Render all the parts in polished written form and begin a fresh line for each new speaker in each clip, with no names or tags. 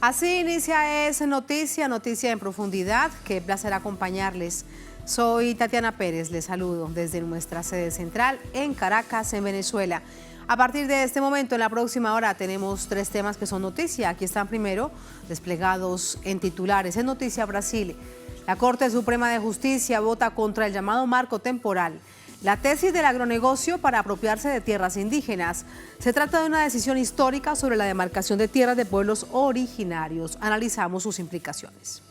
Así inicia Es Noticia, noticia en profundidad. Qué placer acompañarles. Soy Tatiana Pérez, les saludo desde nuestra sede central en Caracas, en Venezuela. A partir de este momento, en la próxima hora, tenemos 3 temas que son noticia. Aquí están primero desplegados en titulares. En Noticia Brasil, la Corte Suprema de Justicia vota contra el llamado marco temporal. La tesis del agronegocio para apropiarse de tierras indígenas. Se trata de una decisión histórica sobre la demarcación de tierras de pueblos originarios. Analizamos sus implicaciones.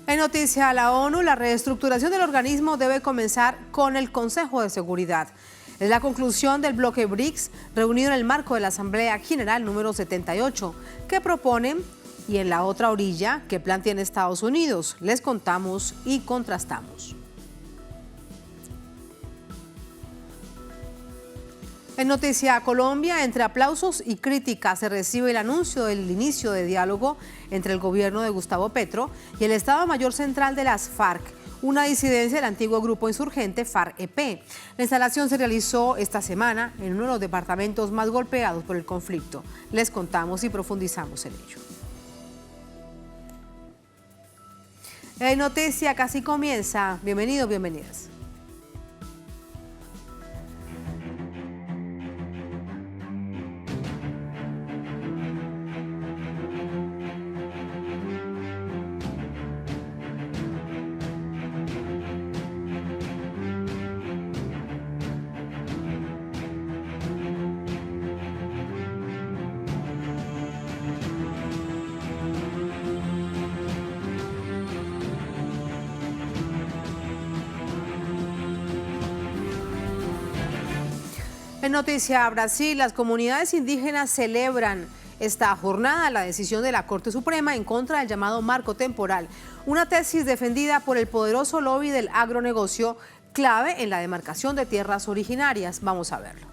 En noticia a la ONU, la reestructuración del organismo debe comenzar con el Consejo de Seguridad. Es la conclusión del bloque BRICS, reunido en el marco de la Asamblea General número 78, que proponen. Y en la otra orilla, ¿qué plan tiene Estados Unidos? Les contamos y contrastamos. En Noticia Colombia, entre aplausos y críticas, se recibe el anuncio del inicio de diálogo entre el gobierno de Gustavo Petro y el Estado Mayor Central de las FARC, una disidencia del antiguo grupo insurgente FARC-EP. La instalación se realizó esta semana en uno de los departamentos más golpeados por el conflicto. Les contamos y profundizamos en ello. En Noticia casi comienza. Bienvenidos, bienvenidas. En Noticia Brasil, las comunidades indígenas celebran esta jornada la decisión de la Corte Suprema en contra del llamado marco temporal, una tesis defendida por el poderoso lobby del agronegocio, clave en la demarcación de tierras originarias. Vamos a verlo.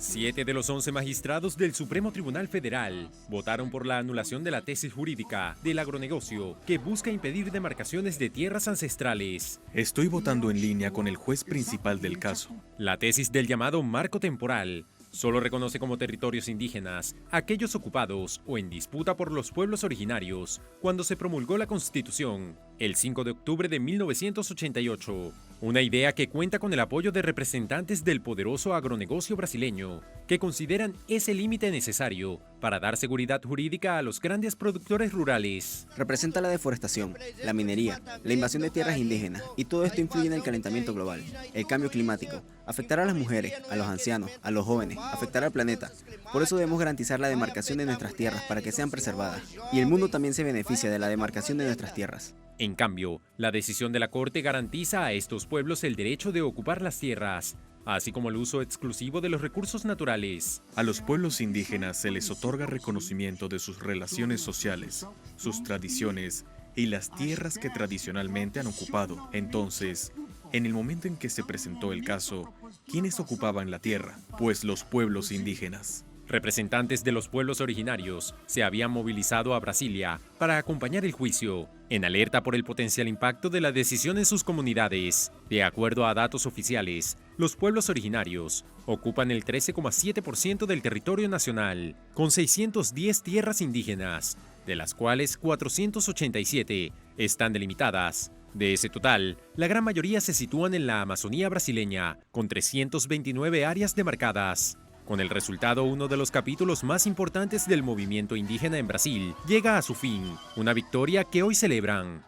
7 de los 11 magistrados del Supremo Tribunal Federal votaron por la anulación de la tesis jurídica del agronegocio que busca impedir demarcaciones de tierras ancestrales.
Estoy votando en línea con el juez principal del caso.
La tesis del llamado marco temporal solo reconoce como territorios indígenas aquellos ocupados o en disputa por los pueblos originarios cuando se promulgó la Constitución el 5 de octubre de 1988. Una idea que cuenta con el apoyo de representantes del poderoso agronegocio brasileño, que consideran ese límite necesario para dar seguridad jurídica a los grandes productores rurales.
Representa la deforestación, la minería, la invasión de tierras indígenas, y todo esto influye en el calentamiento global, el cambio climático, afectará a las mujeres, a los ancianos, a los jóvenes, afectará al planeta. Por eso debemos garantizar la demarcación de nuestras tierras para que sean preservadas, y el mundo también se beneficia de la demarcación de nuestras tierras.
En cambio, la decisión de la Corte garantiza a estos pueblos el derecho de ocupar las tierras, así como el uso exclusivo de los recursos naturales.
A los pueblos indígenas se les otorga reconocimiento de sus relaciones sociales, sus tradiciones y las tierras que tradicionalmente han ocupado. Entonces, en el momento en que se presentó el caso, ¿quiénes ocupaban la tierra? Pues los pueblos indígenas.
Representantes de los pueblos originarios se habían movilizado a Brasilia para acompañar el juicio, en alerta por el potencial impacto de la decisión en sus comunidades. De acuerdo a datos oficiales, los pueblos originarios ocupan el 13,7% del territorio nacional, con 610 tierras indígenas, de las cuales 487 están delimitadas. De ese total, la gran mayoría se sitúan en la Amazonía brasileña, con 329 áreas demarcadas. Con el resultado, uno de los capítulos más importantes del movimiento indígena en Brasil llega a su fin, una victoria que hoy celebran.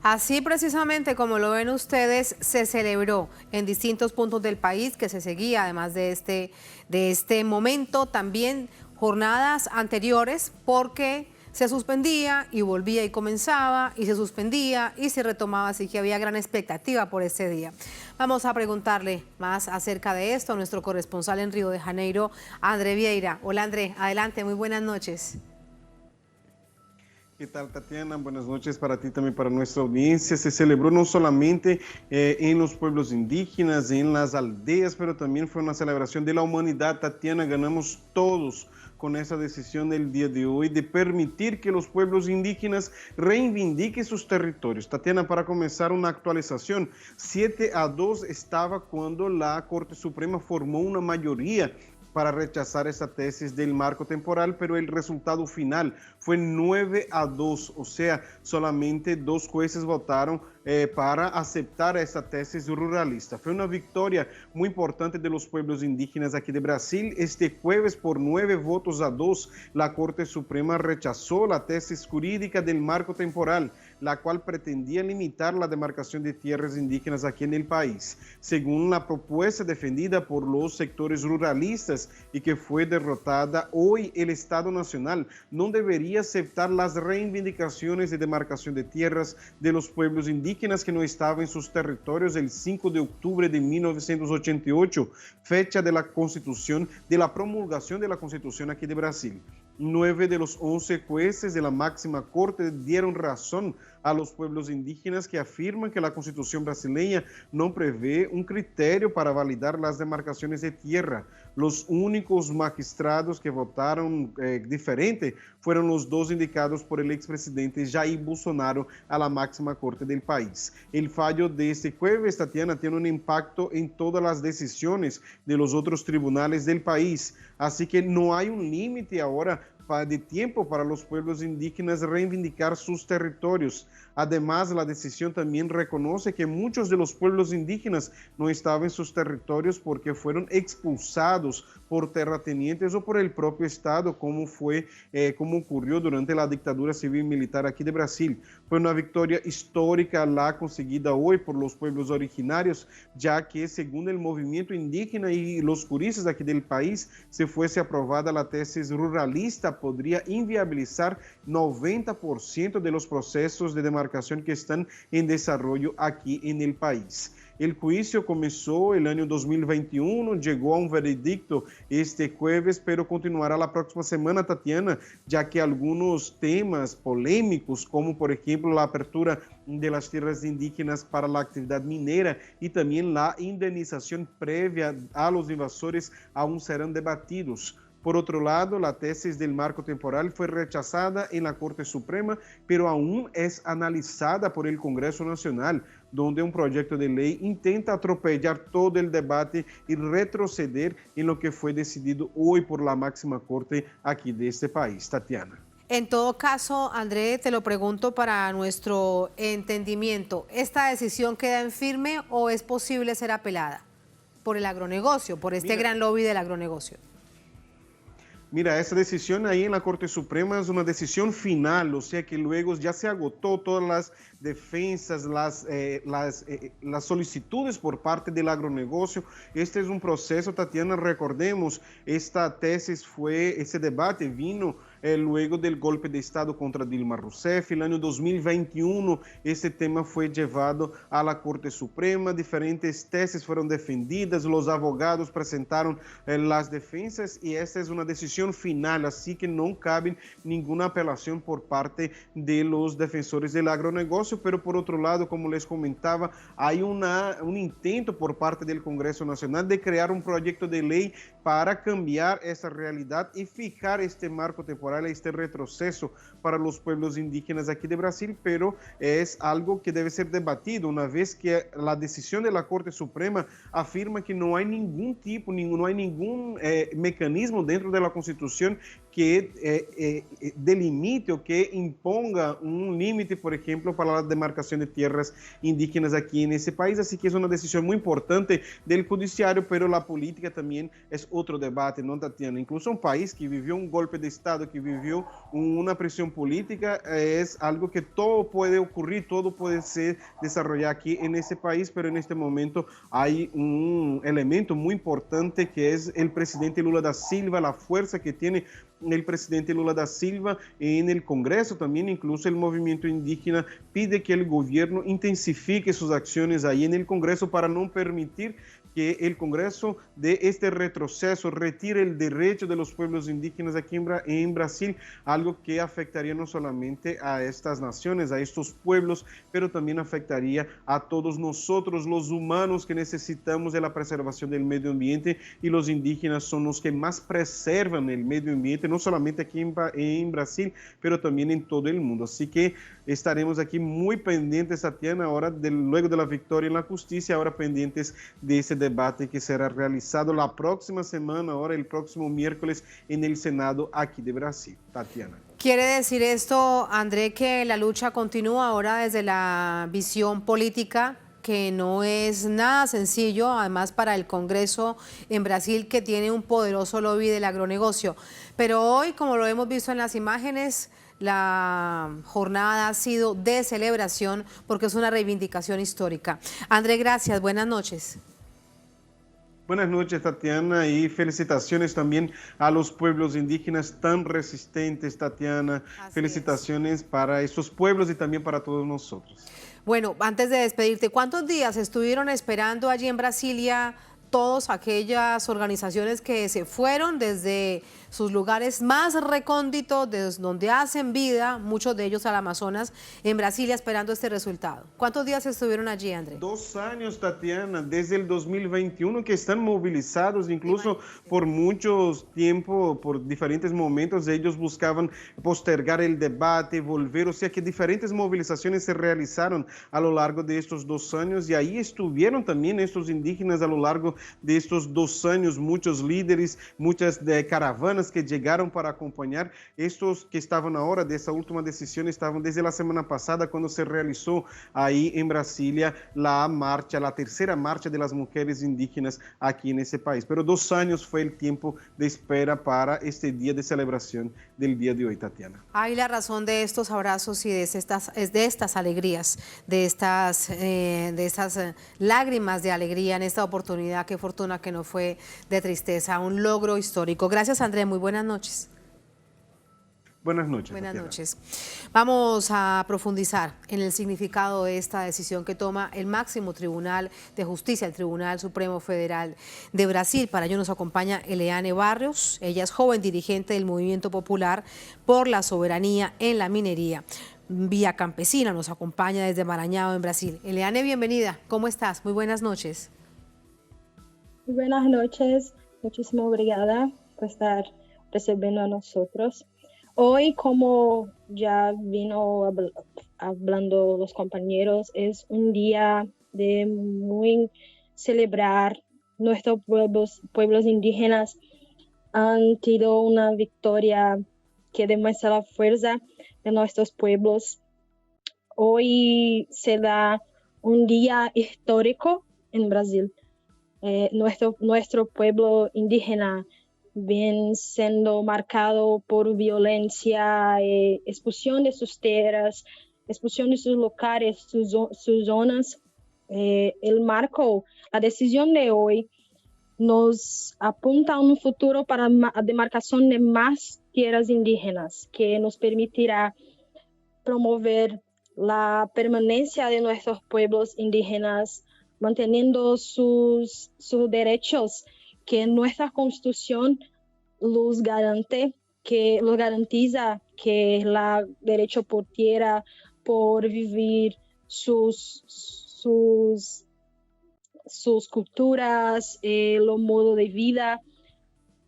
Así precisamente como lo ven ustedes, se celebró en distintos puntos del país que se seguía, además de este momento, también jornadas anteriores, porque se suspendía y volvía y comenzaba, y se suspendía y se retomaba, así que había gran expectativa por este día. Vamos a preguntarle más acerca de esto a nuestro corresponsal en Río de Janeiro, André Vieira. Hola André, adelante, muy buenas noches.
¿Qué tal, Tatiana? Buenas noches para ti, también para nuestra audiencia. Se celebró no solamente en los pueblos indígenas, en las aldeas, pero también fue una celebración de la humanidad. Tatiana, ganamos todos con esa decisión del día de hoy de permitir que los pueblos indígenas reivindiquen sus territorios. Tatiana, para comenzar una actualización, 7-2 estaba cuando la Corte Suprema formó una mayoría para rechazar esa tesis del marco temporal, pero el resultado final fue 9-2, o sea, solamente 2 jueces votaron para aceptar esa tesis ruralista. Fue una victoria muy importante de los pueblos indígenas aquí de Brasil. Este jueves, por 9-2, la Corte Suprema rechazó la tesis jurídica del marco temporal, la cual pretendía limitar la demarcación de tierras indígenas aquí en el país. Según la propuesta defendida por los sectores ruralistas y que fue derrotada, hoy el Estado Nacional no debería aceptar las reivindicaciones de demarcación de tierras de los pueblos indígenas que no estaban en sus territorios el 5 de octubre de 1988, fecha de la Constitución, de la promulgación de la Constitución aquí de Brasil. 9 de los 11 jueces de la máxima corte dieron razón a los pueblos indígenas que afirman que la Constitución brasileña no prevé un criterio para validar las demarcaciones de tierra. Los únicos magistrados que votaron diferente fueron los 2 indicados por el expresidente Jair Bolsonaro a la máxima corte del país. El fallo de este jueves, Tatiana, tiene un impacto en todas las decisiones de los otros tribunales del país, así que no hay un límite ahora de tiempo para los pueblos indígenas reivindicar sus territorios. Además, la decisión también reconoce que muchos de los pueblos indígenas no estaban en sus territorios porque fueron expulsados por terratenientes o por el propio Estado, como ocurrió durante la dictadura civil militar aquí de Brasil. Fue una victoria histórica la conseguida hoy por los pueblos originarios, ya que según el movimiento indígena y los juristas aquí del país, si fuese aprobada la tesis ruralista, podría inviabilizar 90% de los procesos de demarcación que están en desarrollo aquí en el país. El juicio comenzó el año 2021, llegó a un veredicto este jueves, pero continuará la próxima semana, Tatiana, ya que algunos temas polémicos, como por ejemplo la apertura de las tierras indígenas para la actividad minera y también la indemnización previa a los invasores, aún serán debatidos. Por otro lado, la tesis del marco temporal fue rechazada en la Corte Suprema, pero aún es analizada por el Congreso Nacional, donde un proyecto de ley intenta atropellar todo el debate y retroceder en lo que fue decidido hoy por la máxima corte aquí de este país. Tatiana.
En todo caso, André, te lo pregunto para nuestro entendimiento, ¿esta decisión queda en firme o es posible ser apelada por el agronegocio, por este gran lobby del agronegocio?
Mira, esa decisión ahí en la Corte Suprema es una decisión final, o sea que luego ya se agotó todas las defensas, las solicitudes por parte del agronegocio. Este es un proceso, Tatiana, recordemos, esta tesis ese debate vino luego del golpe de Estado contra Dilma Rousseff. El año 2021 este tema fue llevado a la Corte Suprema, diferentes tesis fueron defendidas, los abogados presentaron las defensas y esta es una decisión final, así que no cabe ninguna apelación por parte de los defensores del agronegocio, pero por otro lado, como les comentaba, hay un intento por parte del Congreso Nacional de crear un proyecto de ley para cambiar esa realidad y fijar este marco temporal, este retroceso para los pueblos indígenas aquí de Brasil, pero es algo que debe ser debatido una vez que la decisión de la Corte Suprema afirma que no hay ningún mecanismo dentro de la Constitución que delimite o que imponga un límite, por ejemplo, para la demarcación de tierras indígenas aquí en ese país. Así que es una decisión muy importante del judiciario, pero la política también es otro debate, ¿no, Tatiana? Incluso un país que vivió un golpe de Estado, que vivió una presión política, es algo que todo puede ocurrir, todo puede ser desarrollado aquí en ese país, pero en este momento hay un elemento muy importante que es el presidente Lula da Silva, la fuerza que tiene el presidente Lula da Silva en el Congreso. También incluso el movimiento indígena pide que el gobierno intensifique sus acciones ahí en el Congreso para no permitir que el Congreso de este retroceso retire el derecho de los pueblos indígenas aquí en Brasil, algo que afectaría no solamente a estas naciones, a estos pueblos, pero también afectaría a todos nosotros, los humanos, que necesitamos de la preservación del medio ambiente, y los indígenas son los que más preservan el medio ambiente, no solamente aquí en Brasil, pero también en todo el mundo. Así que estaremos aquí muy pendientes, Tatiana, ahora luego de la victoria en la justicia, ahora pendientes de ese debate que será realizado la próxima semana, ahora el próximo miércoles, en el Senado aquí de Brasil. Tatiana.
¿Quiere decir esto, André, que la lucha continúa ahora desde la visión política, que no es nada sencillo, además para el Congreso en Brasil, que tiene un poderoso lobby del agronegocio? Pero hoy, como lo hemos visto en las imágenes, la jornada ha sido de celebración porque es una reivindicación histórica. André, gracias. Buenas noches.
Buenas noches, Tatiana, y felicitaciones también a los pueblos indígenas tan resistentes, Tatiana. Felicitaciones para estos pueblos y también para todos nosotros.
Bueno, antes de despedirte, ¿cuántos días estuvieron esperando allí en Brasilia todas aquellas organizaciones que se fueron desde sus lugares más recónditos, desde donde hacen vida, muchos de ellos al Amazonas, en Brasilia, esperando este resultado? ¿Cuántos días estuvieron allí, André?
2 años, Tatiana, desde el 2021, que están movilizados, incluso por muchos tiempos, por diferentes momentos, ellos buscaban postergar el debate, volver, o sea que diferentes movilizaciones se realizaron a lo largo de estos 2 años, y ahí estuvieron también estos indígenas a lo largo de estos 2 años, muchos líderes, muchas caravanas que llegaron para acompañar. Estos que estaban ahora de esa última decisión estaban desde la semana pasada, cuando se realizó ahí en Brasilia la marcha, la tercera marcha de las mujeres indígenas aquí en ese país. Pero 2 años fue el tiempo de espera para este día de celebración del día de hoy, Tatiana.
Hay la razón de estos abrazos y de estas alegrías, de estas lágrimas de alegría en esta oportunidad. Qué fortuna que no fue de tristeza, un logro histórico. Gracias, André, muy buenas noches.
Buenas noches.
Buenas noches. Vamos a profundizar en el significado de esta decisión que toma el máximo Tribunal de Justicia, el Tribunal Supremo Federal de Brasil. Para ello nos acompaña Eleane Barrios. Ella es joven dirigente del Movimiento Popular por la Soberanía en la Minería. Vía Campesina nos acompaña desde Maranhão, en Brasil. Eleane, bienvenida. ¿Cómo estás? Muy buenas noches.
Muy buenas noches. Muchísimas obrigada por estar recibiendo a nosotros. Hoy, como ya vino hablando los compañeros, es un día de muy celebrar. Nuestros pueblos indígenas han tenido una victoria que demuestra la fuerza de nuestros pueblos. Hoy se da un día histórico en Brasil. Nuestro pueblo indígena viene siendo marcado por violencia, expulsión de sus tierras, expulsión de sus locales, sus zonas. La decisión de hoy nos apunta a un futuro para la demarcación de más tierras indígenas, que nos permitirá promover la permanencia de nuestros pueblos indígenas, manteniendo sus derechos que nuestra Constitución los garantiza, que el derecho por tierra, por vivir sus culturas, los modos de vida.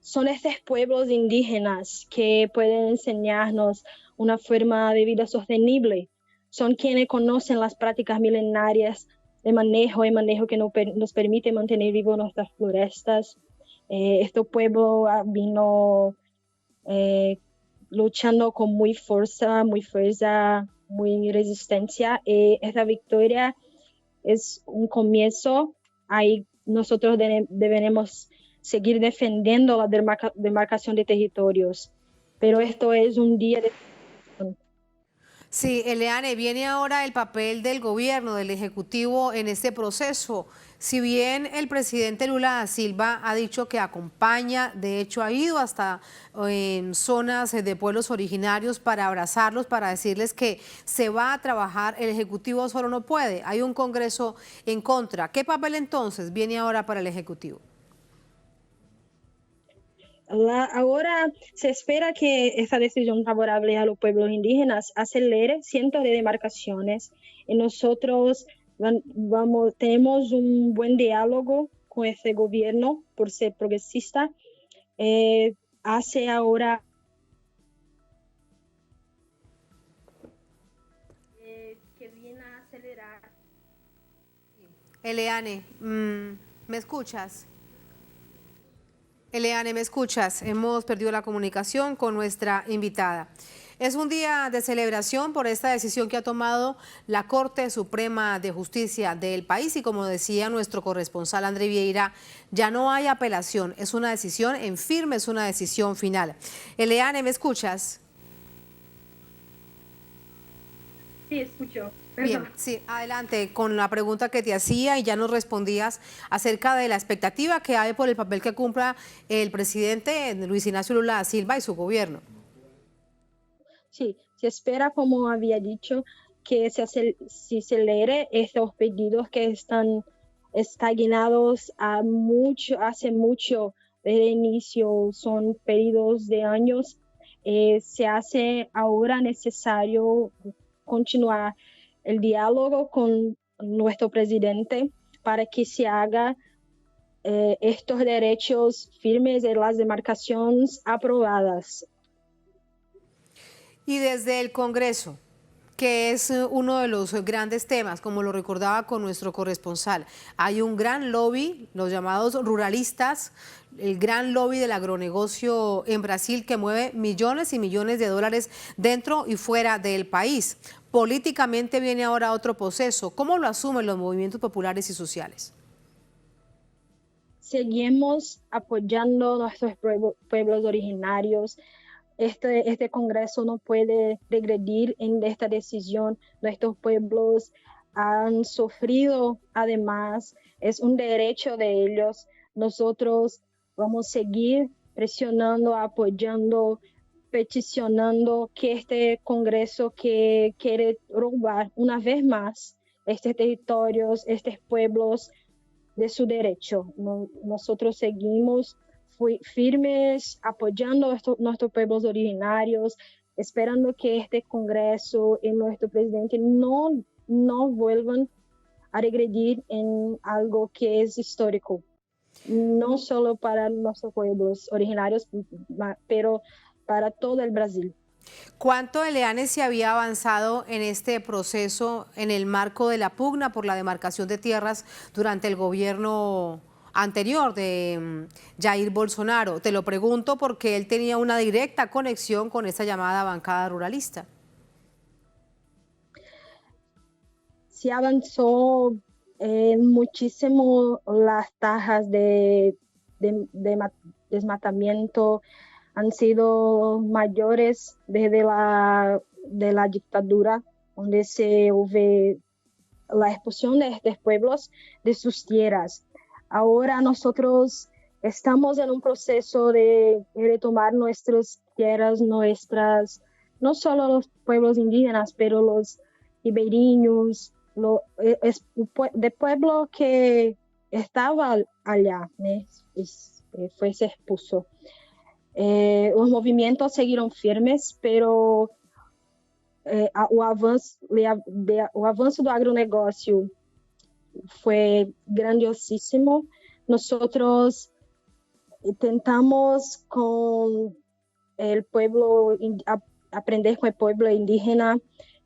Son estos pueblos indígenas que pueden enseñarnos una forma de vida sostenible. Son quienes conocen las prácticas milenarias de manejo que nos permite mantener vivas nuestras florestas. Este pueblo vino luchando con muy fuerza, muy resistencia. Esta victoria es un comienzo. Ahí nosotros deberemos seguir defendiendo la demarcación de territorios. Pero esto es un día de...
Sí, Eleane, viene ahora el papel del gobierno, del Ejecutivo en este proceso. Si bien el presidente Lula da Silva ha dicho que acompaña, de hecho ha ido hasta en zonas de pueblos originarios para abrazarlos, para decirles que se va a trabajar, el Ejecutivo solo no puede. Hay un Congreso en contra. ¿Qué papel entonces viene ahora para el Ejecutivo?
Ahora se espera que esta decisión favorable a los pueblos indígenas acelere cientos de demarcaciones y nosotros tenemos un buen diálogo con este gobierno por ser progresista. Hace ahora que viene a acelerar.
Eleane, ¿me escuchas? Eleane, ¿me escuchas? Hemos perdido la comunicación con nuestra invitada. Es un día de celebración por esta decisión que ha tomado la Corte Suprema de Justicia del país y como decía nuestro corresponsal André Vieira, ya no hay apelación, es una decisión en firme, es una decisión final. Eleane, ¿me escuchas?
Sí, escucho.
Bien, sí, adelante con la pregunta que te hacía y ya nos respondías acerca de la expectativa que hay por el papel que cumpla el presidente Luis Ignacio Lula da Silva y su gobierno.
Sí, se espera, como había dicho, que se acelere estos pedidos que están estagnados hace mucho desde el inicio, son pedidos de años. Se hace ahora necesario continuar el diálogo con nuestro presidente para que se haga estos derechos firmes de las demarcaciones aprobadas.
Y desde el Congreso, que es uno de los grandes temas, como lo recordaba con nuestro corresponsal, hay un gran lobby, los llamados ruralistas, el gran lobby del agronegocio en Brasil que mueve millones y millones de dólares dentro y fuera del país. Políticamente viene ahora otro proceso. ¿Cómo lo asumen los movimientos populares y sociales?
Seguimos apoyando a nuestros pueblos originarios. Este Congreso no puede regredir en esta decisión. Nuestros pueblos han sufrido, además, es un derecho de ellos. Nosotros vamos a seguir presionando, apoyando, peticionando que este Congreso que quiere robar una vez más estos territorios, estos pueblos de su derecho. Nosotros seguimos firmes, apoyando a nuestros pueblos originarios, esperando que este Congreso y nuestro presidente no vuelvan a regredir en algo que es histórico, no solo para nuestros pueblos originarios, pero para todo el Brasil.
¿Cuánto, Eleane, se había avanzado en este proceso en el marco de la pugna por la demarcación de tierras durante el gobierno anterior de Jair Bolsonaro? Te lo pregunto porque él tenía una directa conexión con esta llamada bancada ruralista.
Se avanzó muchísimo las tasas de desmatamiento, han sido mayores desde la dictadura, donde se hubo la expulsión de estos pueblos de sus tierras. Ahora nosotros estamos en un proceso de retomar nuestras tierras, no solo los pueblos indígenas, pero los ribeirinhos, de pueblo que estaba allá, ¿no? Fue expulso. Los movimientos seguiram firmes, pero o avanço do agronegócio foi grandiosíssimo. Nosotros tentamos con el pueblo, aprender con el pueblo indígena,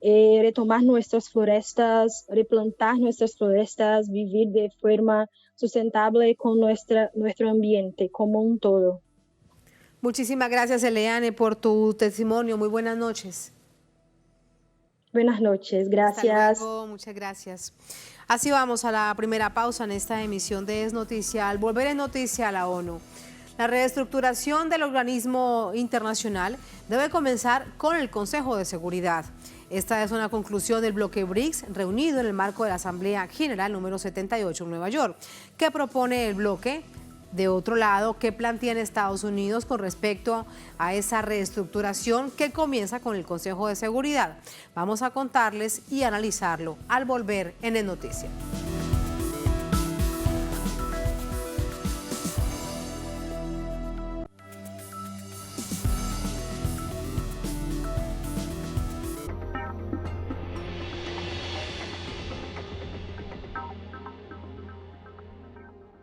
retomar nuestras florestas, replantar nuestras florestas, vivir de forma sustentable con nuestro ambiente como un todo.
Muchísimas gracias, Eleane, por tu testimonio. Muy buenas noches.
Buenas noches, gracias.
Hasta luego, muchas gracias. Así vamos a la primera pausa en esta emisión de Es Noticia. Al volver en noticia a la ONU, La reestructuración del organismo internacional debe comenzar con el Consejo de Seguridad. Esta es una conclusión del bloque BRICS reunido en el marco de la Asamblea General número 78 en Nueva York. ¿Qué propone el bloque? De otro lado, ¿qué plantea Estados Unidos con respecto a esa reestructuración que comienza con el Consejo de Seguridad? Vamos a contarles y analizarlo al volver en el Noticia.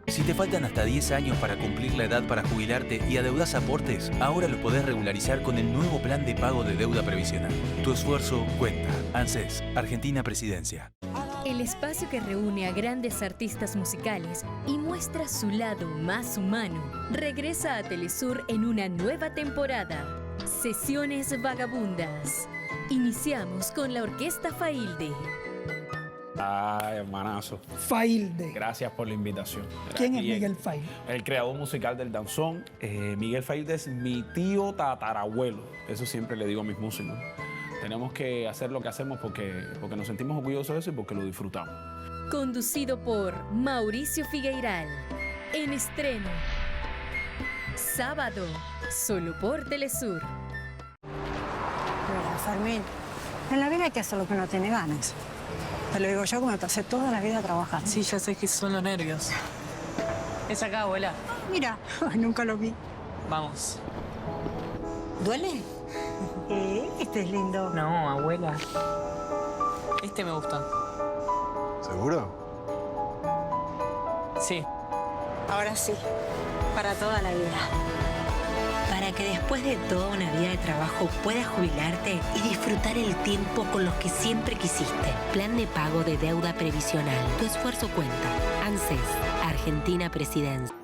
Si te faltan hasta 10 años para cumplir la edad para jubilarte y adeudas aportes, ahora los podés regularizar con el nuevo plan de pago de deuda previsional. Tu esfuerzo cuenta. ANSES, Argentina Presidencia.
El espacio que reúne a grandes artistas musicales y muestra su lado más humano, regresa a Telesur en una nueva temporada. Sesiones Vagabundas. Iniciamos con la Orquesta Failde.
Ay, hermanazo.
Failde.
Gracias por la invitación.
¿Quién es Miguel Failde?
El creador musical del danzón. Miguel Failde es mi tío tatarabuelo. Eso siempre le digo a mis músicos. Tenemos que hacer lo que hacemos porque nos sentimos orgullosos de eso y porque lo disfrutamos.
Conducido por Mauricio Figueiral. En estreno. Sábado, solo por Telesur.
Mira, Fermín, en la vida hay que hacer lo que uno tiene ganas. Te lo digo yo, como me pasé toda la vida trabajando.
Sí, ya sé que son los nervios. Es acá, abuela.
Mira, nunca lo vi.
Vamos.
¿Duele? Este es lindo.
No, abuela. Este me gusta.
¿Seguro?
Sí.
Ahora sí, para toda la vida.
Para que después de toda una vida de trabajo puedas jubilarte y disfrutar el tiempo con los que siempre quisiste. Plan de pago de deuda previsional. Tu esfuerzo cuenta. ANSES, Argentina Presidencia.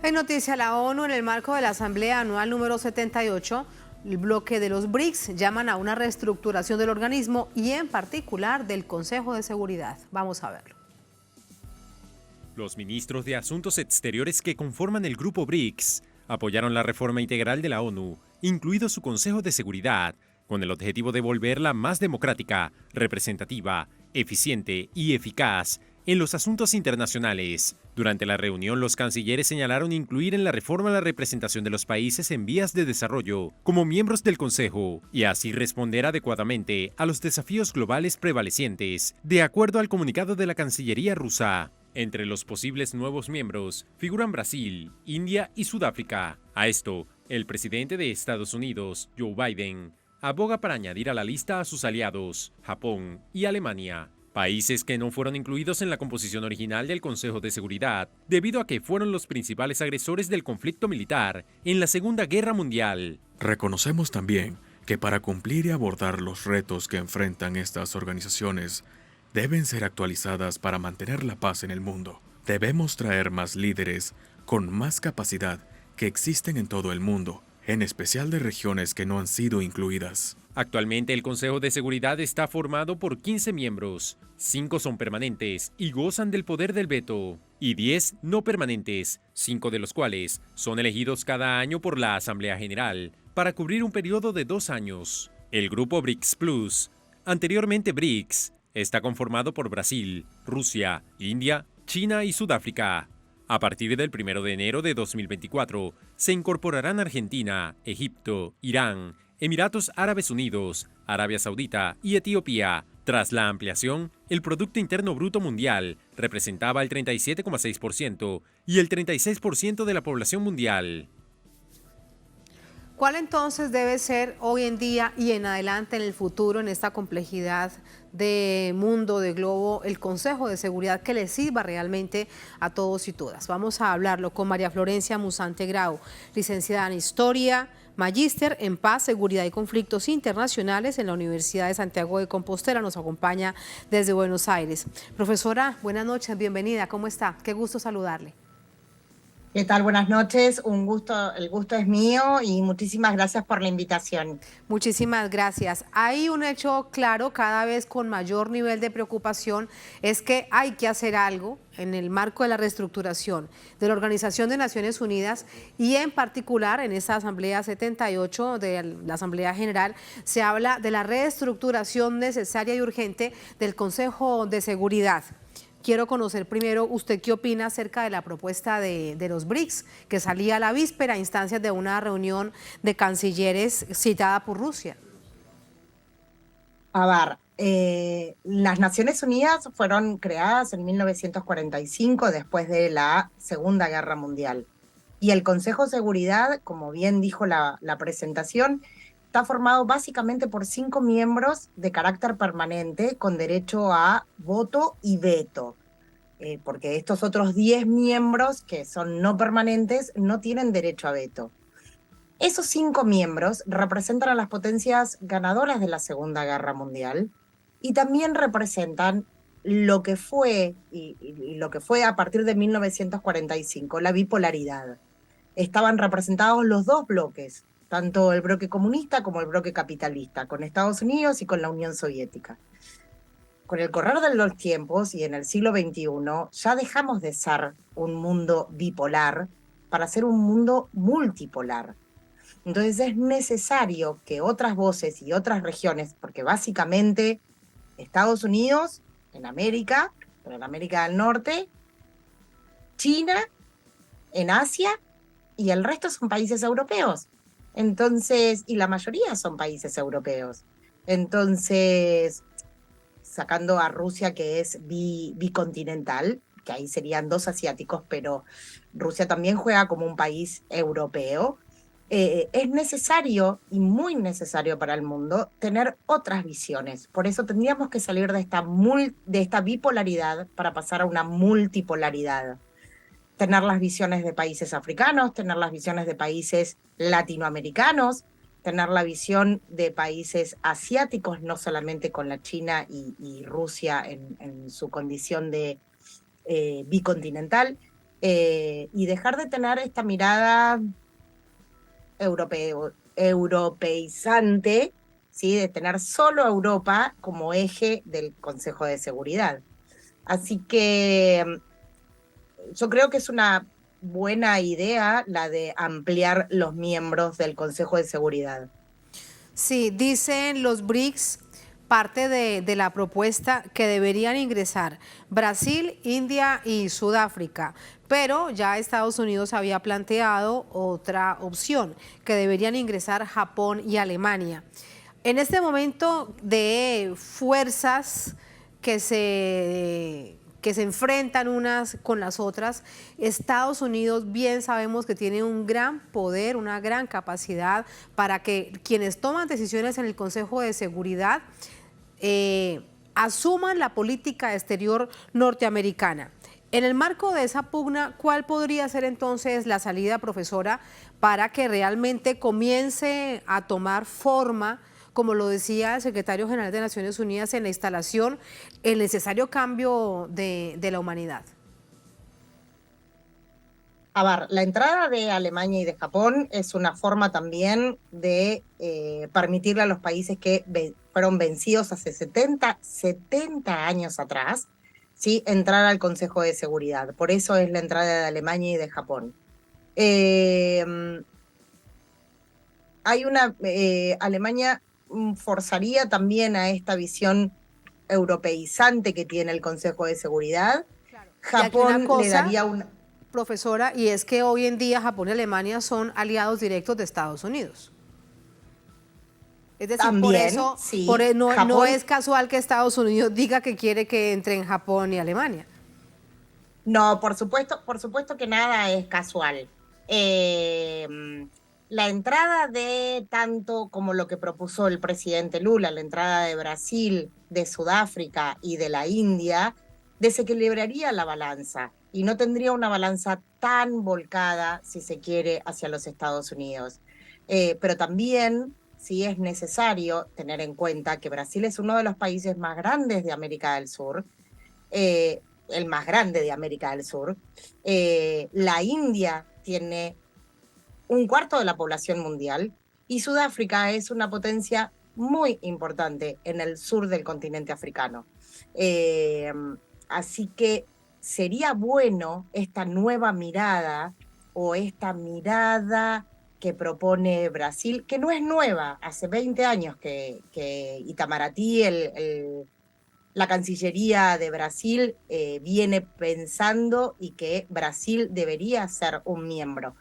En noticia, la ONU, en el marco de la Asamblea Anual número 78, el bloque de los BRICS llaman a una reestructuración del organismo y en particular del Consejo de Seguridad. Vamos a verlo.
Los ministros de Asuntos Exteriores que conforman el grupo BRICS apoyaron la reforma integral de la ONU, incluido su Consejo de Seguridad, con el objetivo de volverla más democrática, representativa, eficiente y eficaz en los asuntos internacionales. Durante la reunión, los cancilleres señalaron incluir en la reforma la representación de los países en vías de desarrollo como miembros del Consejo y así responder adecuadamente a los desafíos globales prevalecientes, de acuerdo al comunicado de la Cancillería rusa. Entre los posibles nuevos miembros figuran Brasil, India y Sudáfrica. A esto, el presidente de Estados Unidos, Joe Biden, aboga para añadir a la lista a sus aliados, Japón y Alemania, países que no fueron incluidos en la composición original del Consejo de Seguridad, debido a que fueron los principales agresores del conflicto militar en la Segunda Guerra Mundial.
Reconocemos también que para cumplir y abordar los retos que enfrentan estas organizaciones, deben ser actualizadas para mantener la paz en el mundo. Debemos traer más líderes con más capacidad que existen en todo el mundo, en especial de regiones que no han sido incluidas.
Actualmente el Consejo de Seguridad está formado por 15 miembros, 5 son permanentes y gozan del poder del veto, y 10 no permanentes, 5 de los cuales son elegidos cada año por la Asamblea General, para cubrir un periodo de 2 años. El grupo BRICS Plus, anteriormente BRICS, está conformado por Brasil, Rusia, India China y Sudáfrica. A partir del 1 de enero de 2024, se incorporarán Argentina, Egipto, Irán, Emiratos Árabes Unidos, Arabia Saudita y Etiopía. Tras la ampliación, el Producto Interno Bruto Mundial representaba el 37,6% y el 36% de la población mundial.
¿Cuál entonces debe ser hoy en día y en adelante en el futuro, en esta complejidad de mundo, de globo, el Consejo de Seguridad que le sirva realmente a todos y todas? Vamos a hablarlo con María Florencia Musante Grau, licenciada en Historia, magíster en Paz, Seguridad y Conflictos Internacionales en la Universidad de Santiago de Compostela. Nos acompaña desde Buenos Aires. Profesora, buenas noches, bienvenida. ¿Cómo está? Qué gusto saludarle.
¿Qué tal? Buenas noches, un gusto, el gusto es mío y muchísimas gracias por la invitación.
Muchísimas gracias. Hay un hecho claro, cada vez con mayor nivel de preocupación, es que hay que hacer algo en el marco de la reestructuración de la Organización de Naciones Unidas y en particular en esta Asamblea 78 de la Asamblea General se habla de la reestructuración necesaria y urgente del Consejo de Seguridad. Quiero conocer primero usted qué opina acerca de la propuesta de los BRICS, que salía a la víspera a instancias de una reunión de cancilleres citada por Rusia.
A ver, las Naciones Unidas fueron creadas en 1945 después de la Segunda Guerra Mundial. Y el Consejo de Seguridad, como bien dijo la presentación, está formado básicamente por 5 miembros de carácter permanente con derecho a voto y veto, porque estos otros 10 miembros que son no permanentes no tienen derecho a veto. Esos 5 miembros representan a las potencias ganadoras de la Segunda Guerra Mundial y también representan lo que fue, y lo que fue a partir de 1945, la bipolaridad. Estaban representados los dos bloques, tanto el bloque comunista como el bloque capitalista, con Estados Unidos y con la Unión Soviética. Con el correr de los tiempos y en el siglo XXI, ya dejamos de ser un mundo bipolar para ser un mundo multipolar. Entonces es necesario que otras voces y otras regiones, porque básicamente Estados Unidos en América, pero en América del Norte, China en Asia y el resto son países europeos. Entonces, y la mayoría son países europeos. Entonces, sacando a Rusia, que es bicontinental, que ahí serían 2 asiáticos, pero Rusia también juega como un país europeo, es necesario y muy necesario para el mundo tener otras visiones. Por eso tendríamos que salir de esta bipolaridad para pasar a una multipolaridad. Tener las visiones de países africanos, tener las visiones de países latinoamericanos, tener la visión de países asiáticos, no solamente con la China y Rusia en su condición de bicontinental, y dejar de tener esta mirada europeizante, ¿sí? De tener solo a Europa como eje del Consejo de Seguridad. Así que yo creo que es una buena idea la de ampliar los miembros del Consejo de Seguridad.
Sí, dicen los BRICS, parte de la propuesta, que deberían ingresar Brasil, India y Sudáfrica, pero ya Estados Unidos había planteado otra opción, que deberían ingresar Japón y Alemania. En este momento de fuerzas que se enfrentan unas con las otras, Estados Unidos bien sabemos que tiene un gran poder, una gran capacidad para que quienes toman decisiones en el Consejo de Seguridad asuman la política exterior norteamericana. En el marco de esa pugna, ¿cuál podría ser entonces la salida, profesora, para que realmente comience a tomar forma, como lo decía el secretario general de Naciones Unidas, en la instalación, el necesario cambio de la humanidad?
A ver, la entrada de Alemania y de Japón es una forma también de permitirle a los países que fueron vencidos hace 70 años atrás, ¿sí? Entrar al Consejo de Seguridad. Por eso es la entrada de Alemania y de Japón. Alemania forzaría también a esta visión europeizante que tiene el Consejo de Seguridad. Japón le daría una...
Profesora, y es que hoy en día Japón y Alemania son aliados directos de Estados Unidos. Es decir,
También,
por eso
sí,
no
Japón,
es casual que Estados Unidos diga que quiere que entren Japón y Alemania.
no, por supuesto que nada es casual. La entrada de tanto como lo que propuso el presidente Lula, la entrada de Brasil, de Sudáfrica y de la India, desequilibraría la balanza y no tendría una balanza tan volcada, si se quiere, hacia los Estados Unidos. Pero también sí es necesario tener en cuenta que Brasil es uno de los países más grandes de América del Sur, el más grande de América del Sur. La India tiene un cuarto de la población mundial y Sudáfrica es una potencia muy importante en el sur del continente africano. Así que sería bueno esta nueva mirada o esta mirada que propone Brasil, que no es nueva, hace 20 años que Itamaraty, la Cancillería de Brasil, viene pensando y que Brasil debería ser un miembro.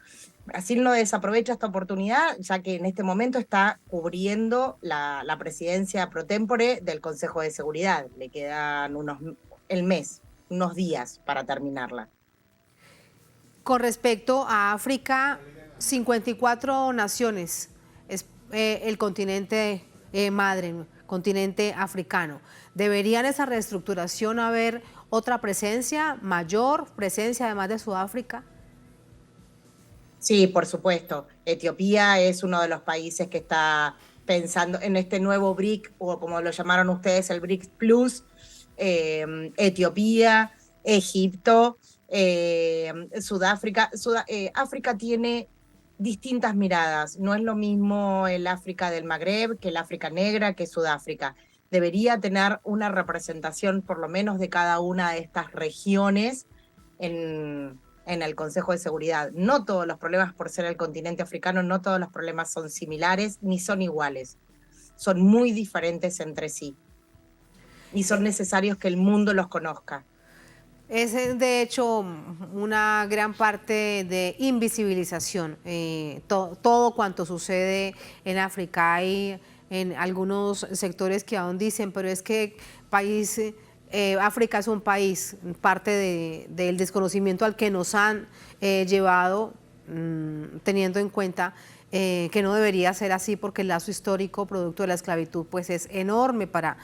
Brasil no desaprovecha esta oportunidad, ya que en este momento está cubriendo la presidencia pro tempore del Consejo de Seguridad. Le quedan unos días para terminarla.
Con respecto a África, 54 naciones es el continente madre, continente africano. ¿Debería en esa reestructuración haber otra presencia, mayor presencia además de Sudáfrica?
Sí, por supuesto. Etiopía es uno de los países que está pensando en este nuevo BRIC, o como lo llamaron ustedes, el BRIC Plus. Etiopía, Egipto, Sudáfrica. África tiene distintas miradas. No es lo mismo el África del Magreb que el África negra, que Sudáfrica. Debería tener una representación por lo menos de cada una de estas regiones en el Consejo de Seguridad. No todos los problemas, por ser el continente africano, no todos los problemas son similares ni son iguales. Son muy diferentes entre sí. Y son necesarios que el mundo los conozca.
Es de hecho una gran parte de invisibilización. Todo cuanto sucede en África. Hay en algunos sectores que aún dicen, pero es que África es un país, parte del desconocimiento al que nos han llevado, teniendo en cuenta que no debería ser así, porque el lazo histórico producto de la esclavitud pues es enorme para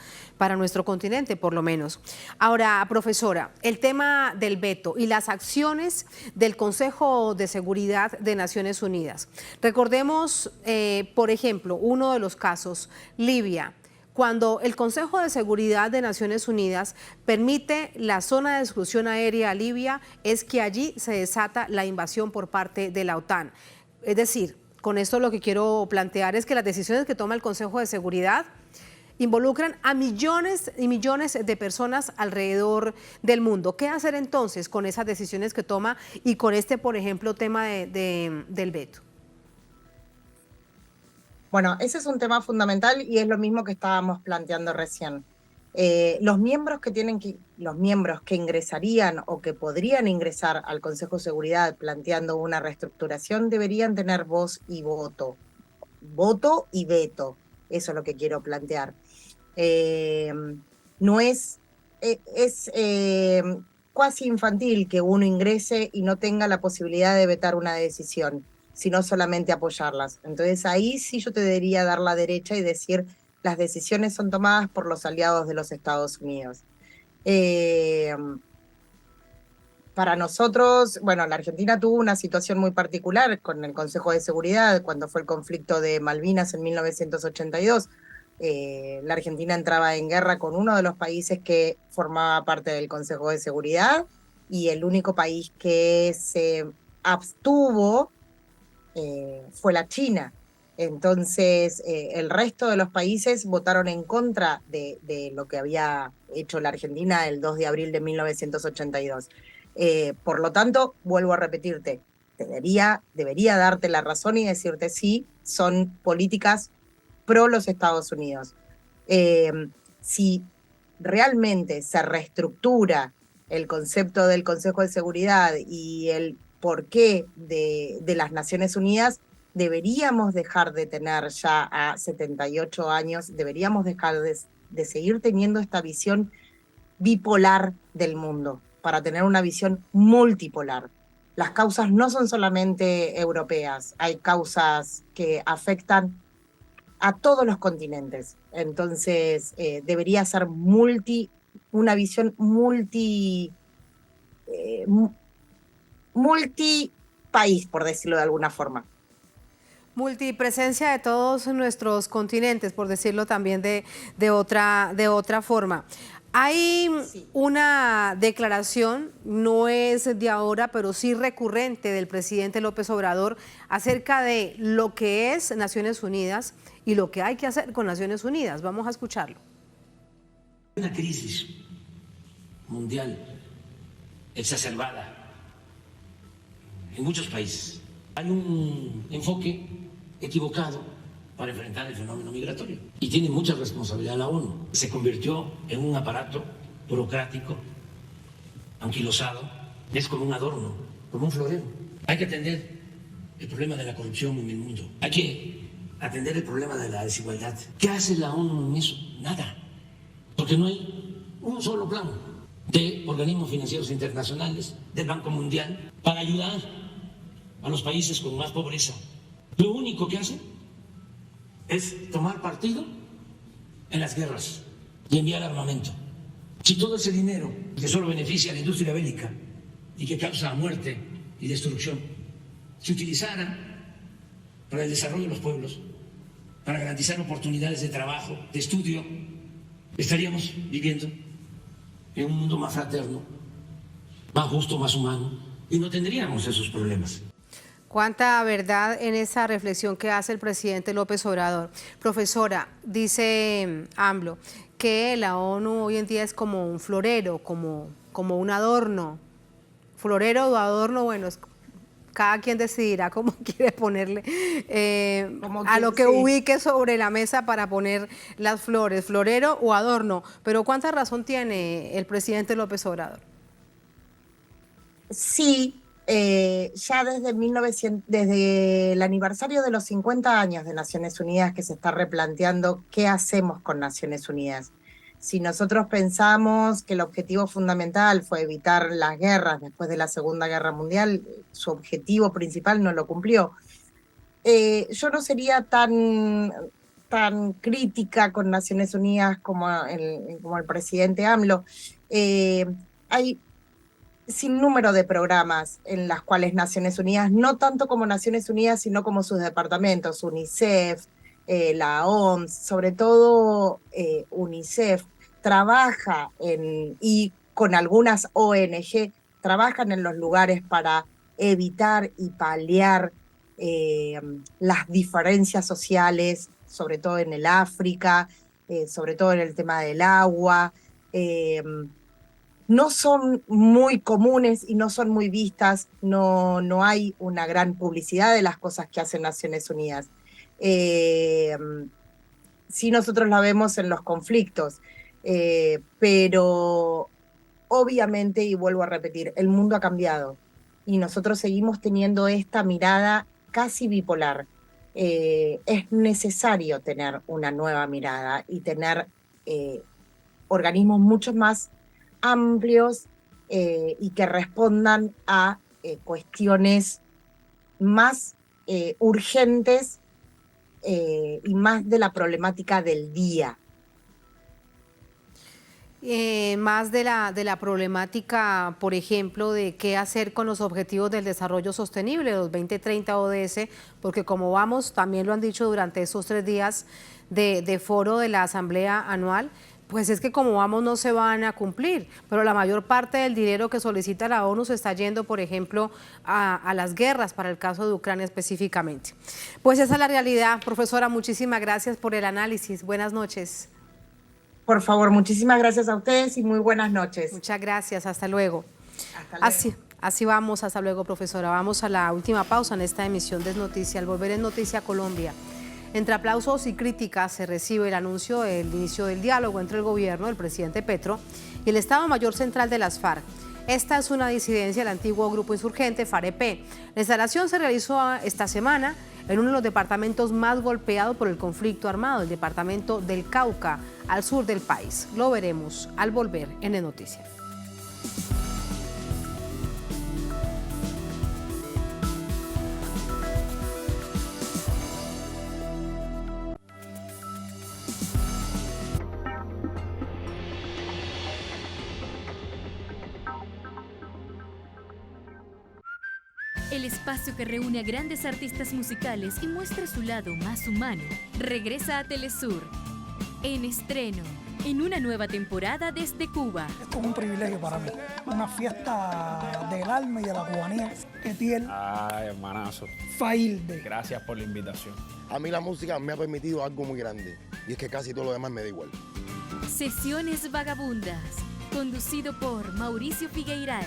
nuestro continente, por lo menos. Ahora, profesora, el tema del veto y las acciones del Consejo de Seguridad de Naciones Unidas. Recordemos, por ejemplo, uno de los casos, Libia. Cuando el Consejo de Seguridad de Naciones Unidas permite la zona de exclusión aérea a Libia, es que allí se desata la invasión por parte de la OTAN. Es decir, con esto lo que quiero plantear es que las decisiones que toma el Consejo de Seguridad involucran a millones y millones de personas alrededor del mundo. ¿Qué hacer entonces con esas decisiones que toma y con este, por ejemplo, tema del veto?
Bueno, ese es un tema fundamental y es lo mismo que estábamos planteando recién. Los miembros que ingresarían o que podrían ingresar al Consejo de Seguridad planteando una reestructuración deberían tener voz y voto. Voto y veto, eso es lo que quiero plantear. No es casi infantil que uno ingrese y no tenga la posibilidad de vetar una decisión, sino solamente apoyarlas. Entonces ahí sí yo te debería dar la derecha y decir las decisiones son tomadas por los aliados de los Estados Unidos. Para nosotros, bueno, la Argentina tuvo una situación muy particular con el Consejo de Seguridad cuando fue el conflicto de Malvinas en 1982. La Argentina entraba en guerra con uno de los países que formaba parte del Consejo de Seguridad y el único país que se abstuvo fue la China. Entonces, el resto de los países votaron en contra de lo que había hecho la Argentina el 2 de abril de 1982. Por lo tanto, vuelvo a repetirte, debería darte la razón y decirte sí, son políticas pro los Estados Unidos. Si realmente se reestructura el concepto del Consejo de Seguridad y el porqué de las Naciones Unidas, deberíamos dejar de tener ya a 78 años, deberíamos dejar de seguir teniendo esta visión bipolar del mundo, para tener una visión multipolar. Las causas no son solamente europeas, hay causas que afectan a todos los continentes. Entonces, debería ser una visión multipaís, por decirlo de alguna forma.
Multipresencia de todos nuestros continentes, por decirlo también de otra forma. Hay una declaración, no es de ahora, pero sí recurrente del presidente López Obrador acerca de lo que es Naciones Unidas y lo que hay que hacer con Naciones Unidas. Vamos a escucharlo.
Una crisis mundial exacerbada en muchos países. Hay un enfoque equivocado para enfrentar el fenómeno migratorio. Y tiene mucha responsabilidad la ONU. Se convirtió en un aparato burocrático, anquilosado, es como un adorno, como un florero. Hay que atender el problema de la corrupción en el mundo. Hay que atender el problema de la desigualdad. ¿Qué hace la ONU en eso? Nada. Porque no hay un solo plan de organismos financieros internacionales, del Banco Mundial, para ayudar a los países con más pobreza. Lo único que hace es tomar partido en las guerras y enviar armamento. Si todo ese dinero que solo beneficia a la industria bélica y que causa muerte y destrucción se utilizara para el desarrollo de los pueblos, para garantizar oportunidades de trabajo, de estudio, estaríamos viviendo en un mundo más fraterno, más justo, más humano, y no tendríamos esos problemas.
Cuánta verdad en esa reflexión que hace el presidente López Obrador. Profesora, dice AMLO que la ONU hoy en día es como un florero, como un adorno. Florero o adorno, bueno, cada quien decidirá cómo quiere ponerle a lo que ubique sobre la mesa para poner las flores, florero o adorno. Pero ¿cuánta razón tiene el presidente López Obrador?
Sí. Ya desde el aniversario de los 50 años de Naciones Unidas que se está replanteando qué hacemos con Naciones Unidas. Si nosotros pensamos que el objetivo fundamental fue evitar las guerras después de la Segunda Guerra Mundial, su objetivo principal no lo cumplió. Yo no sería tan crítica con Naciones Unidas como el presidente AMLO. Hay sin número de programas en las cuales Naciones Unidas, no tanto como Naciones Unidas, sino como sus departamentos, UNICEF, la OMS, sobre todo UNICEF, trabaja y con algunas ONG, trabajan en los lugares para evitar y paliar las diferencias sociales, sobre todo en el África, sobre todo en el tema del agua. No son muy comunes y no son muy vistas, no hay una gran publicidad de las cosas que hacen Naciones Unidas. Sí, nosotros la vemos en los conflictos, pero obviamente, y vuelvo a repetir, el mundo ha cambiado y nosotros seguimos teniendo esta mirada casi bipolar. Es necesario tener una nueva mirada y tener organismos mucho más amplios y que respondan a cuestiones más urgentes y más de la problemática del día.
Más de la problemática, por ejemplo, de qué hacer con los objetivos del desarrollo sostenible, los 2030 ODS, porque como vamos, también lo han dicho durante esos 3 días de foro de la Asamblea Anual, pues es que como vamos no se van a cumplir, pero la mayor parte del dinero que solicita la ONU se está yendo, por ejemplo, a las guerras, para el caso de Ucrania específicamente. Pues esa es la realidad. Profesora, muchísimas gracias por el análisis. Buenas noches.
Por favor, muchísimas gracias a ustedes y muy buenas noches.
Muchas gracias, hasta luego. Así vamos, hasta luego, profesora. Vamos a la última pausa en esta emisión de Es Noticia. Al volver en Noticia Colombia, Entre aplausos y críticas se recibe el anuncio del inicio del diálogo entre el gobierno del presidente Petro y el Estado Mayor Central de las FARC. Esta es una disidencia del antiguo grupo insurgente FAREP. La instalación se realizó esta semana en uno de los departamentos más golpeados por el conflicto armado, el departamento del Cauca, al sur del país. Lo veremos al volver en el noticiero.
El espacio que reúne a grandes artistas musicales y muestra su lado más humano regresa a Telesur. En estreno, en una nueva temporada desde Cuba.
Esto es un privilegio para mí, una fiesta del alma y de la cubanía. Etiel.
Ay, hermanazo.
Failde.
Gracias por la invitación.
A mí la música me ha permitido algo muy grande y es que casi todo lo demás me da igual.
Sesiones Vagabundas, conducido por Mauricio Figueiral.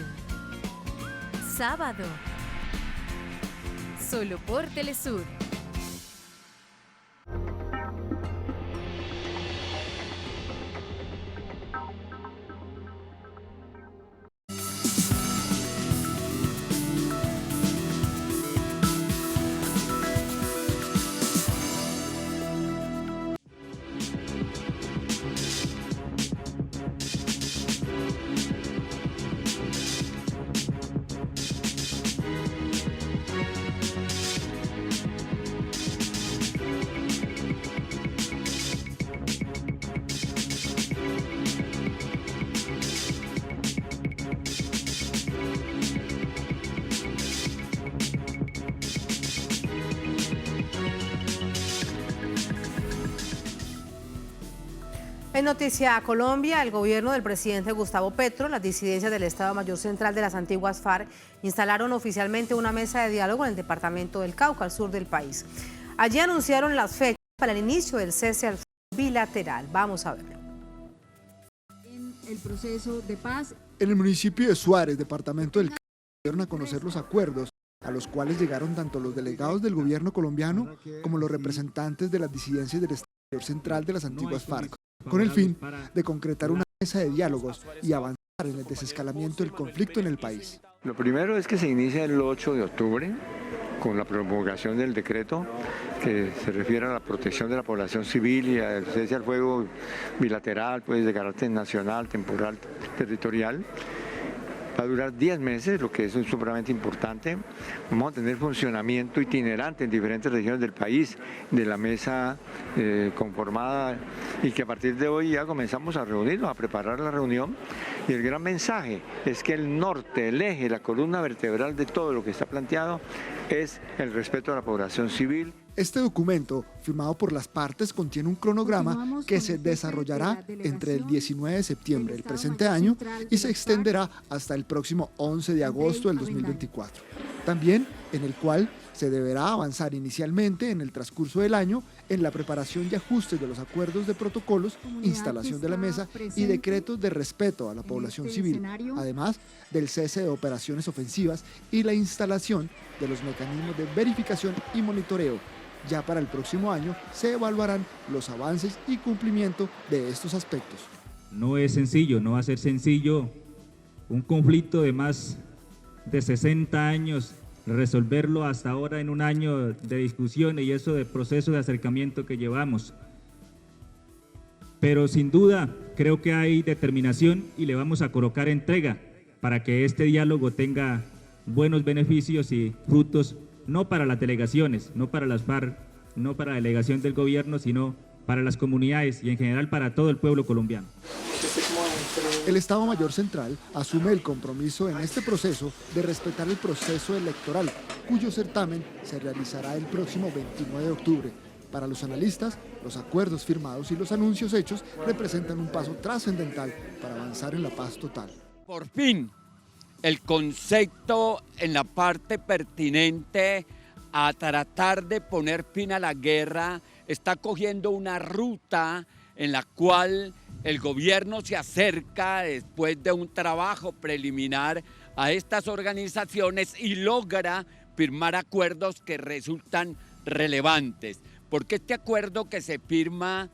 Sábado, solo por Telesur.
En Noticia Colombia, el gobierno del presidente Gustavo Petro, las disidencias del Estado Mayor Central de las antiguas FARC, instalaron oficialmente una mesa de diálogo en el departamento del Cauca, al sur del país. Allí anunciaron las fechas para el inicio del cese al fuego bilateral. Vamos a verlo.
En el proceso de paz.
En el municipio de Suárez, departamento del Cauca, dieron a conocer los acuerdos a los cuales llegaron tanto los delegados del gobierno colombiano como los representantes de las disidencias del Estado Mayor Central de las antiguas FARC, con el fin de concretar una mesa de diálogos y avanzar en el desescalamiento del conflicto en el país.
Lo primero es que se inicia el 8 de octubre con la promulgación del decreto que se refiere a la protección de la población civil y al cese al fuego bilateral, pues de carácter nacional, temporal, territorial. Va a durar 10 meses, lo que es supremamente importante. Vamos a tener funcionamiento itinerante en diferentes regiones del país de la mesa conformada y que a partir de hoy ya comenzamos a reunirnos, a preparar la reunión. Y el gran mensaje es que el norte, el eje, la columna vertebral de todo lo que está planteado es el respeto a la población civil.
Este documento, firmado por las partes, contiene un cronograma que se desarrollará entre el 19 de septiembre del presente año y se extenderá hasta el próximo 11 de agosto del 2024. También en el cual se deberá avanzar inicialmente en el transcurso del año en la preparación y ajustes de los acuerdos de protocolos, instalación de la mesa y decretos de respeto a la población civil, además del cese de operaciones ofensivas y la instalación de los mecanismos de verificación y monitoreo. Ya para el próximo año se evaluarán los avances y cumplimiento de estos aspectos.
No es sencillo, no va a ser sencillo un conflicto de más de 60 años, resolverlo hasta ahora en un año de discusión y eso de proceso de acercamiento que llevamos. Pero sin duda creo que hay determinación y le vamos a colocar entrega para que este diálogo tenga buenos beneficios y frutos, no para las delegaciones, no para las FARC, no para la delegación del gobierno, sino para las comunidades y en general para todo el pueblo colombiano.
El Estado Mayor Central asume el compromiso en este proceso de respetar el proceso electoral, cuyo certamen se realizará el próximo 29 de octubre. Para los analistas, los acuerdos firmados y los anuncios hechos representan un paso trascendental para avanzar en la paz total.
Por fin, el concepto en la parte pertinente a tratar de poner fin a la guerra está cogiendo una ruta en la cual el gobierno se acerca después de un trabajo preliminar a estas organizaciones y logra firmar acuerdos que resultan relevantes. porque este acuerdo que se firma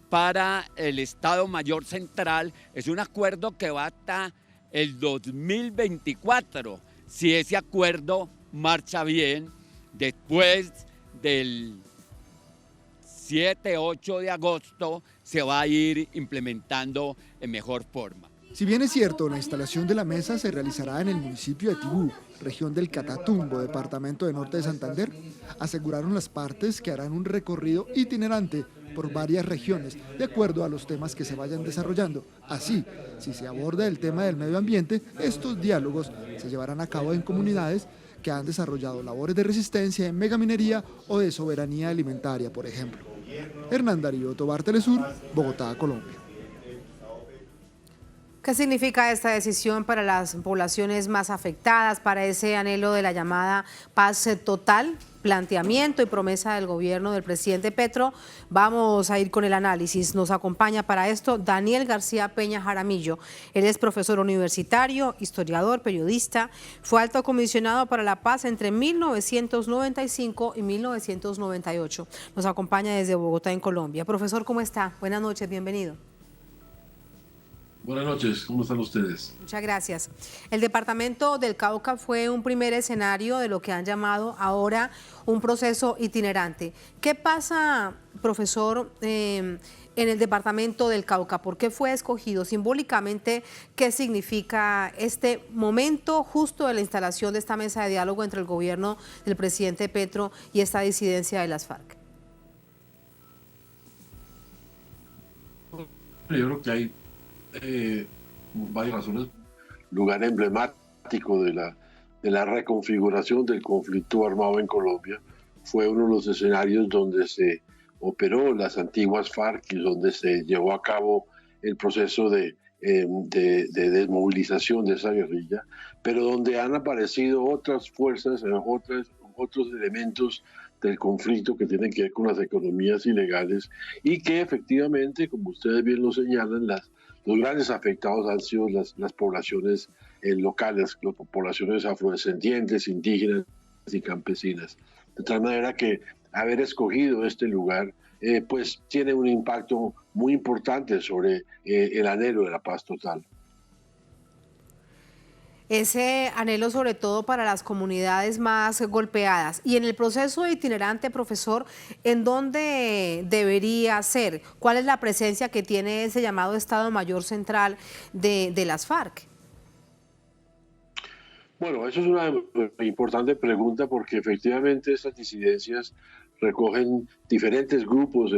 para el Estado Mayor Central es un acuerdo que va hasta el 2024. Si ese acuerdo marcha bien, después del 7-8 de agosto se va a ir implementando en mejor forma.
Si bien es cierto, la instalación de la mesa se realizará en el municipio de Tibú, región del Catatumbo, departamento de Norte de Santander, aseguraron las partes que harán un recorrido itinerante por varias regiones, de acuerdo a los temas que se vayan desarrollando. Así, si se aborda el tema del medio ambiente, estos diálogos se llevarán a cabo en comunidades que han desarrollado labores de resistencia en megaminería o de soberanía alimentaria, por ejemplo. Hernán Darío Tobar, Telesur, Bogotá, Colombia.
¿Qué significa esta decisión para las poblaciones más afectadas, para ese anhelo de la llamada paz total? Planteamiento y promesa del gobierno del presidente Petro. Vamos a ir con el análisis. Nos acompaña para esto Daniel García Peña Jaramillo. Él es profesor universitario, historiador, periodista. Fue alto comisionado para la paz entre 1995 y 1998. Nos acompaña desde Bogotá, en Colombia. Profesor, ¿cómo está? Buenas noches, bienvenido.
Buenas noches, ¿cómo están ustedes?
Muchas gracias. El departamento del Cauca fue un primer escenario de lo que han llamado ahora un proceso itinerante. ¿Qué pasa, profesor, en el departamento del Cauca? ¿Por qué fue escogido? Simbólicamente, ¿qué significa este momento justo de la instalación de esta mesa de diálogo entre el gobierno del presidente Petro y esta disidencia de las FARC?
Yo creo que hay varias razones. Lugar emblemático de la reconfiguración del conflicto armado en Colombia. Fue uno de los escenarios donde se operó las antiguas FARC y donde se llevó a cabo el proceso de desmovilización de esa guerrilla, pero donde han aparecido otras fuerzas, otros elementos del conflicto que tienen que ver con las economías ilegales y que efectivamente, como ustedes bien lo señalan, los grandes afectados han sido las poblaciones locales, las poblaciones afrodescendientes, indígenas y campesinas. De tal manera que haber escogido este lugar pues tiene un impacto muy importante sobre el anhelo de la paz total.
Ese anhelo sobre todo para las comunidades más golpeadas. Y en el proceso itinerante, profesor, ¿en dónde debería ser? ¿Cuál es la presencia que tiene ese llamado Estado Mayor Central de las FARC?
Bueno, eso es una importante pregunta porque efectivamente estas disidencias recogen diferentes grupos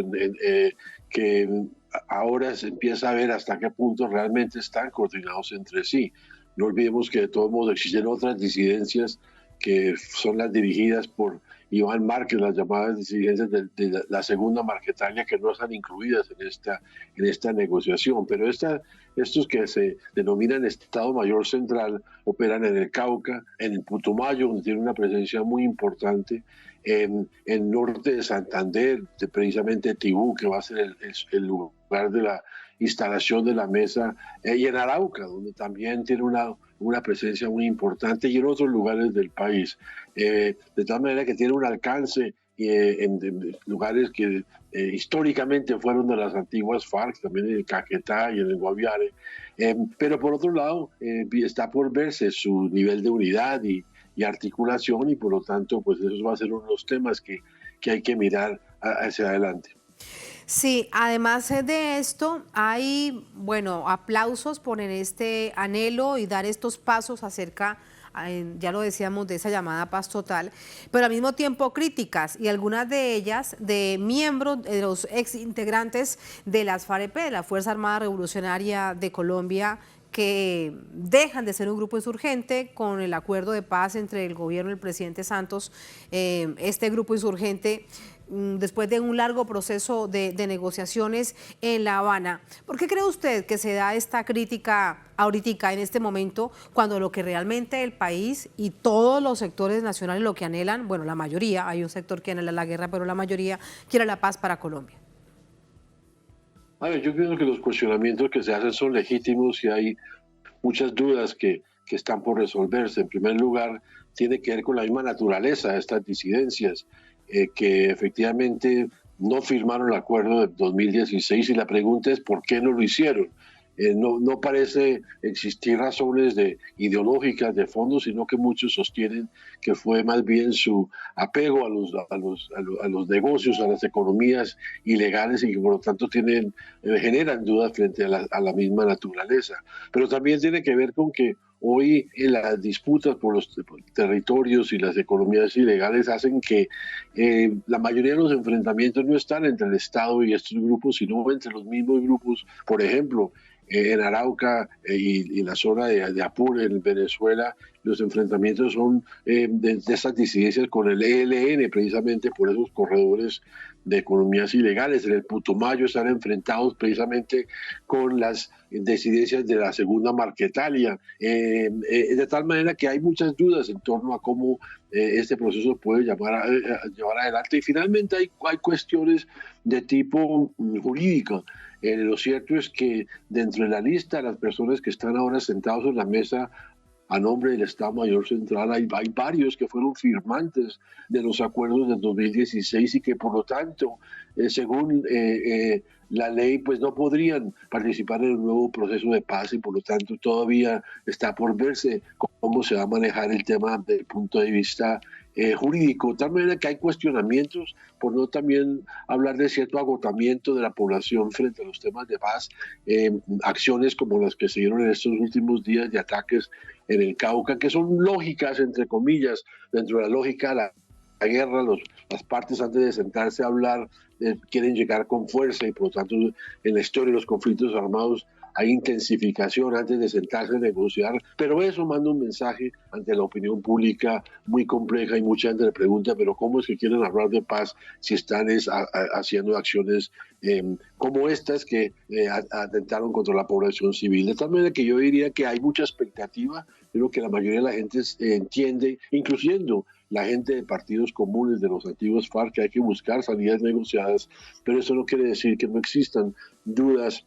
que ahora se empieza a ver hasta qué punto realmente están coordinados entre sí. No olvidemos que de todos modos existen otras disidencias que son las dirigidas por Iván Márquez, las llamadas disidencias de la segunda Marquetalia, que no están incluidas en esta negociación. Pero estos que se denominan Estado Mayor Central operan en el Cauca, en el Putumayo, donde tiene una presencia muy importante, en el norte de Santander, precisamente Tibú, que va a ser el lugar de la instalación de la mesa, y en Arauca, donde también tiene una presencia muy importante, y en otros lugares del país. De tal manera que tiene un alcance en lugares que históricamente fueron de las antiguas FARC, también en el Caquetá y en el Guaviare. Pero por otro lado, está por verse su nivel de unidad y articulación, y por lo tanto, pues eso va a ser uno de los temas que hay que mirar hacia adelante.
Sí, además de esto, hay, bueno, aplausos por este anhelo y dar estos pasos acerca, ya lo decíamos, de esa llamada paz total, pero al mismo tiempo críticas, y algunas de ellas de miembros, de los ex integrantes de las FAREP, de la Fuerza Armada Revolucionaria de Colombia, que dejan de ser un grupo insurgente con el acuerdo de paz entre el gobierno y el presidente Santos. Este grupo insurgente, después de un largo proceso de negociaciones en La Habana. ¿Por qué cree usted que se da esta crítica ahorita, en este momento, cuando lo que realmente el país y todos los sectores nacionales lo que anhelan, bueno, la mayoría, hay un sector que anhela la guerra, pero la mayoría quiere la paz para Colombia?
A ver, yo pienso que los cuestionamientos que se hacen son legítimos y hay muchas dudas que están por resolverse. En primer lugar, tiene que ver con la misma naturaleza de estas disidencias. que efectivamente no firmaron el acuerdo de 2016 y la pregunta es ¿por qué no lo hicieron? No parece existir razones ideológicas de fondo, sino que muchos sostienen que fue más bien su apego a los negocios, a las economías ilegales y que por lo tanto generan dudas frente a la misma naturaleza. Pero también tiene que ver con que hoy en las disputas por los territorios y las economías ilegales hacen que la mayoría de los enfrentamientos no están entre el Estado y estos grupos, sino entre los mismos grupos. Por ejemplo, en Arauca y la zona de Apure, en Venezuela, los enfrentamientos son de estas disidencias con el ELN, precisamente por esos corredores de economías ilegales. En el Putumayo están enfrentados precisamente con las disidencias de la segunda Marquetalia, de tal manera que hay muchas dudas en torno a cómo este proceso puede llevar adelante. Y finalmente hay cuestiones de tipo jurídico. Lo cierto es que dentro de la lista de las personas que están ahora sentados en la mesa a nombre del Estado Mayor Central hay varios que fueron firmantes de los acuerdos del 2016 y que por lo tanto, según la ley, pues no podrían participar en el nuevo proceso de paz y por lo tanto todavía está por verse cómo se va a manejar el tema desde el punto de vista jurídico, de tal manera que hay cuestionamientos, por no también hablar de cierto agotamiento de la población frente a los temas de paz, acciones como las que se dieron en estos últimos días de ataques en el Cauca, que son lógicas, entre comillas, dentro de la lógica de la guerra, las partes antes de sentarse a hablar quieren llegar con fuerza y por lo tanto en la historia de los conflictos armados hay intensificación antes de sentarse a negociar, pero eso manda un mensaje ante la opinión pública muy compleja y mucha gente le pregunta, pero ¿cómo es que quieren hablar de paz si están haciendo acciones como estas que atentaron contra la población civil? De tal manera que yo diría que hay mucha expectativa, creo que la mayoría de la gente entiende, incluyendo la gente de partidos comunes de los antiguos FARC, que hay que buscar salidas negociadas, pero eso no quiere decir que no existan dudas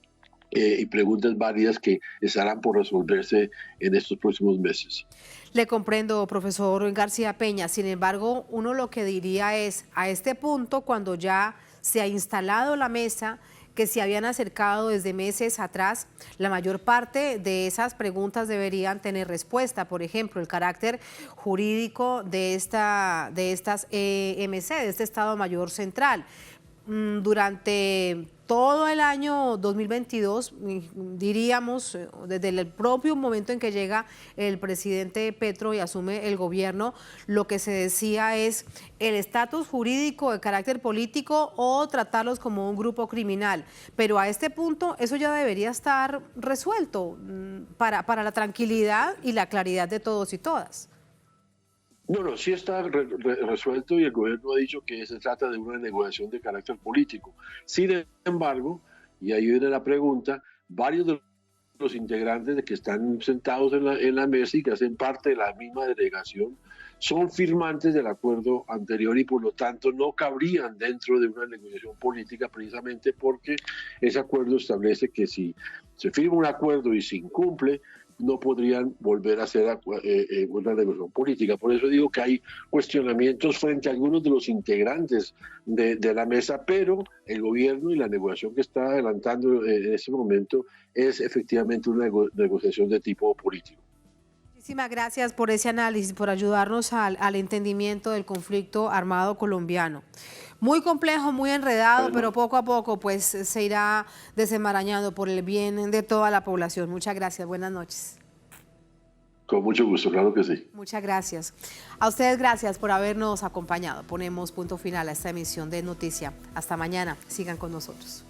y preguntas válidas que estarán por resolverse en estos próximos meses.
Le comprendo, profesor García Peña. Sin embargo, uno lo que diría es, a este punto, cuando ya se ha instalado la mesa, que se habían acercado desde meses atrás, la mayor parte de esas preguntas deberían tener respuesta. Por ejemplo, el carácter jurídico de estas EMC, de este Estado Mayor Central. Durante todo el año 2022, diríamos, desde el propio momento en que llega el presidente Petro y asume el gobierno, lo que se decía es el estatus jurídico de carácter político o tratarlos como un grupo criminal. Pero a este punto eso ya debería estar resuelto para la tranquilidad y la claridad de todos y todas.
No, sí está resuelto y el gobierno ha dicho que se trata de una negociación de carácter político. Sin embargo, y ahí viene la pregunta, varios de los integrantes de que están sentados en la mesa y que hacen parte de la misma delegación son firmantes del acuerdo anterior y por lo tanto no cabrían dentro de una negociación política precisamente porque ese acuerdo establece que si se firma un acuerdo y se incumple, no podrían volver a hacer una negociación política. Por eso digo que hay cuestionamientos frente a algunos de los integrantes de la mesa, pero el gobierno y la negociación que está adelantando en este momento es efectivamente una negociación de tipo político.
Muchísimas gracias por ese análisis, por ayudarnos al entendimiento del conflicto armado colombiano. Muy complejo, muy enredado, pero poco a poco pues se irá desenmarañando por el bien de toda la población. Muchas gracias, buenas noches.
Con mucho gusto, claro que sí.
Muchas gracias. A ustedes gracias por habernos acompañado. Ponemos punto final a esta emisión de Noticia. Hasta mañana, sigan con nosotros.